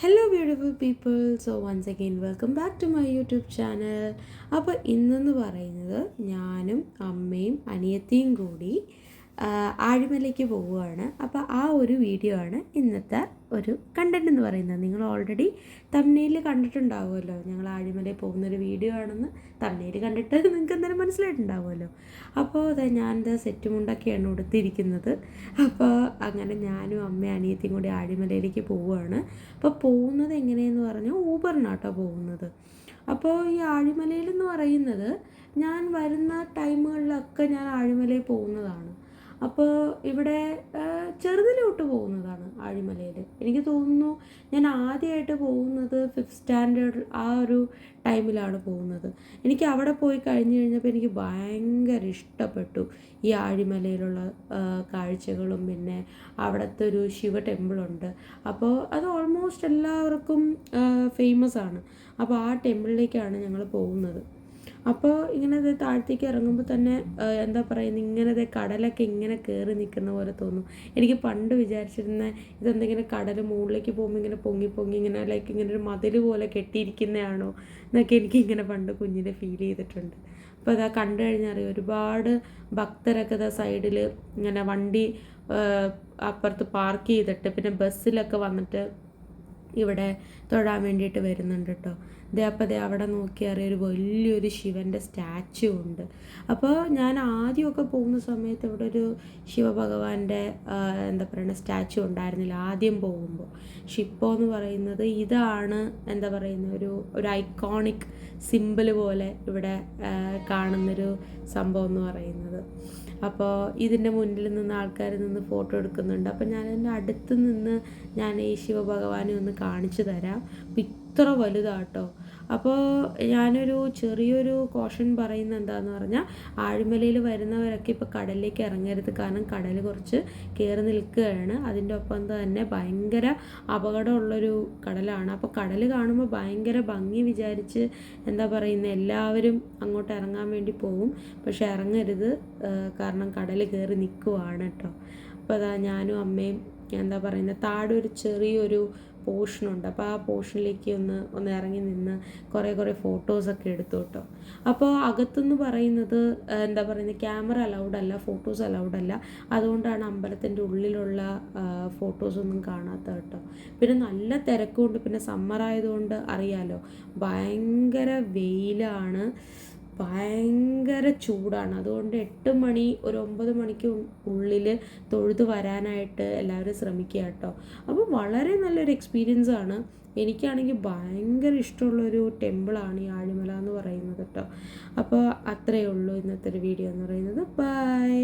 Hello beautiful people. So once again welcome back to my YouTube channel. അപ്പോൾ ഇന്നെന്ന് പറയുന്നത് ഞാനും അമ്മയും അനിയത്തിയും കൂടി ആഴിമലയ്ക്ക് പോവുകയാണ്. അപ്പോൾ ആ ഒരു വീഡിയോ ആണ് ഇന്നത്തെ ഒരു കണ്ടൻറ് എന്ന് പറയുന്നത്. നിങ്ങൾ ഓൾറെഡി തമ്പ്നെയിൽ കണ്ടിട്ടുണ്ടാവുമല്ലോ, ഞങ്ങൾ ആഴിമലയിൽ പോകുന്നൊരു വീഡിയോ ആണെന്ന്. തമ്പ്നെയിൽ കണ്ടിട്ട് നിങ്ങൾക്ക് എന്തായാലും മനസ്സിലായിട്ടുണ്ടാവുമല്ലോ. അപ്പോൾ ഞാനിത് സെറ്റ് മുണ്ടൊക്കെയാണ് ഉടുത്തിരിക്കുന്നത്. അപ്പോൾ അങ്ങനെ ഞാനും അമ്മയും അനിയത്തിയും കൂടി ആഴിമലയിലേക്ക് പോവുകയാണ്. അപ്പോൾ പോകുന്നത് എങ്ങനെയെന്ന് പറഞ്ഞാൽ ഊബറിനാട്ടോ പോകുന്നത്. അപ്പോൾ ഈ ആഴിമലയിലെന്ന് പറയുന്നത് ഞാൻ വരുന്ന ടൈമുകളിലൊക്കെ ഞാൻ ആഴിമലയിൽ പോകുന്നതാണ്. അപ്പോൾ ഇവിടെ ചെറുതിലോട്ട് പോകുന്നതാണ് ആഴിമലയിൽ. എനിക്ക് തോന്നുന്നു ഞാൻ ആദ്യമായിട്ട് പോകുന്നത് 5th സ്റ്റാൻഡേർഡ് ആ ഒരു ടൈമിലാണ് പോകുന്നത്. എനിക്ക് അവിടെ പോയി കഴിഞ്ഞ് കഴിഞ്ഞപ്പോൾ എനിക്ക് ഭയങ്കര ഇഷ്ടപ്പെട്ടു ഈ ആഴിമലയിലുള്ള കാഴ്ചകളും പിന്നെ അവിടുത്തെ ഒരു ശിവ ടെമ്പിളുണ്ട്. അപ്പോൾ അത് ഓൾമോസ്റ്റ് എല്ലാവർക്കും ഫേമസ് ആണ്. അപ്പോൾ ആ ടെമ്പിളിലേക്കാണ് ഞങ്ങൾ പോകുന്നത്. അപ്പോൾ ഇങ്ങനെ താഴത്തേക്ക് ഇറങ്ങുമ്പോൾ തന്നെ എന്താ പറയുന്നത്, ഇങ്ങനെ കടലൊക്കെ ഇങ്ങനെ കയറി നിൽക്കുന്ന പോലെ തോന്നും. എനിക്ക് പണ്ട് വിചാരിച്ചിരുന്ന ഇതെന്തെങ്കിലും കടൽ മുകളിലേക്ക് പോകുമ്പോൾ ഇങ്ങനെ പൊങ്ങി പൊങ്ങി ഇങ്ങനെ ലൈക്ക് ഇങ്ങനെ ഒരു മതിൽ പോലെ കെട്ടിയിരിക്കുന്നതാണോ എന്നൊക്കെ എനിക്കിങ്ങനെ പണ്ട് കുഞ്ഞിനെ ഫീൽ ചെയ്തിട്ടുണ്ട്. അപ്പോൾ അതാ കണ്ടു കഴിഞ്ഞാൽ അറിയാം, ഒരുപാട് ഭക്തരൊക്കെ ഇതാ സൈഡിൽ ഇങ്ങനെ വണ്ടി അപ്പുറത്ത് പാർക്ക് ചെയ്തിട്ട് പിന്നെ ബസ്സിലൊക്കെ വന്നിട്ട് ഇവിടെ തൊഴാൻ വേണ്ടിയിട്ട് വരുന്നുണ്ട് കേട്ടോ. അപ്പോൾ അവിടെ നോക്കിയറിയാം ഒരു വലിയൊരു ശിവൻ്റെ സ്റ്റാച്ചു ഉണ്ട്. അപ്പോൾ ഞാൻ ആദ്യമൊക്കെ പോകുന്ന സമയത്ത് ഇവിടെ ഒരു ശിവഭഗവാന്റെ എന്താ പറയുക സ്റ്റാച്ചു ഉണ്ടായിരുന്നില്ല ആദ്യം പോകുമ്പോൾ. പക്ഷെ ഇപ്പോൾ എന്ന് പറയുന്നത് ഇതാണ് എന്താ പറയുന്ന ഒരു ഐക്കോണിക് സിമ്പിൾ പോലെ ഇവിടെ കാണുന്നൊരു സംഭവം എന്ന് പറയുന്നത്. അപ്പോൾ ഇതിൻ്റെ മുന്നിൽ നിന്ന് ആൾക്കാർ നിന്ന് ഫോട്ടോ എടുക്കുന്നുണ്ട്. അപ്പോൾ ഞാൻ എൻ്റെ അടുത്ത് നിന്ന് ഞാൻ ഈ ശിവഭഗവാനെ ഒന്ന് കാണിച്ചു തരാം. അപ്പോൾ ഇത്ര വലുതാട്ടോ. അപ്പോൾ ഞാനൊരു ചെറിയൊരു കോഷൻ പറയുന്നത് എന്താണെന്ന് പറഞ്ഞാൽ, ആഴിമലയിൽ വരുന്നവരൊക്കെ ഇപ്പോൾ കടലിലേക്ക് ഇറങ്ങരുത്. കാരണം കടൽ കുറച്ച് കയറി നിൽക്കുകയാണ്. അതിൻ്റെ ഒപ്പം തന്നെ ഭയങ്കര അപകടമുള്ളൊരു കടലാണ്. അപ്പോൾ കടൽ കാണുമ്പോൾ ഭയങ്കര ഭംഗി വിചാരിച്ച് എന്താ പറയുന്നത് എല്ലാവരും അങ്ങോട്ട് ഇറങ്ങാൻ വേണ്ടി പോകും. പക്ഷെ ഇറങ്ങരുത്, കാരണം കടൽ കയറി നിൽക്കുവാണ് കേട്ടോ. അപ്പോൾ അതാ ഞാനും അമ്മയും എന്താ പറയുന്നത് താഴെ ഒരു ചെറിയൊരു പോർഷനുണ്ട്. അപ്പോൾ ആ പോർഷനിലേക്ക് ഒന്ന് ഇറങ്ങി നിന്ന് കുറേ ഫോട്ടോസൊക്കെ എടുത്തു കേട്ടോ. അപ്പോൾ അകത്തുനിന്ന് പറയുന്നത് എന്താ പറയുന്നത് ക്യാമറ അലൗഡ് അല്ല, ഫോട്ടോസ് അലൗഡ് അല്ല. അതുകൊണ്ടാണ് അമ്പലത്തിൻ്റെ ഉള്ളിലുള്ള ഫോട്ടോസൊന്നും കാണാത്ത കേട്ടോ. പിന്നെ നല്ല തിരക്കുണ്ട്. പിന്നെ സമ്മർ ആയതുകൊണ്ട് അറിയാലോ, ഭയങ്കര വെയിലാണ്, ഭയങ്കര ചൂടാണ്. അതുകൊണ്ട് 8 മണി ഒരു 9 മണിക്ക് ഉള്ളിൽ തൊഴുത് വരാനായിട്ട് എല്ലാവരും ശ്രമിക്കുക കേട്ടോ. അപ്പോൾ വളരെ നല്ലൊരു എക്സ്പീരിയൻസ് ആണ്. എനിക്കാണെങ്കിൽ ഭയങ്കര ഇഷ്ടമുള്ളൊരു ടെമ്പിളാണ് ഈ ആഴിമല എന്ന് പറയുന്നത് കേട്ടോ. അപ്പോൾ അത്രയേ ഉള്ളൂ ഇന്നത്തെ ഒരു വീഡിയോ എന്ന് പറയുന്നത്. ബൈ.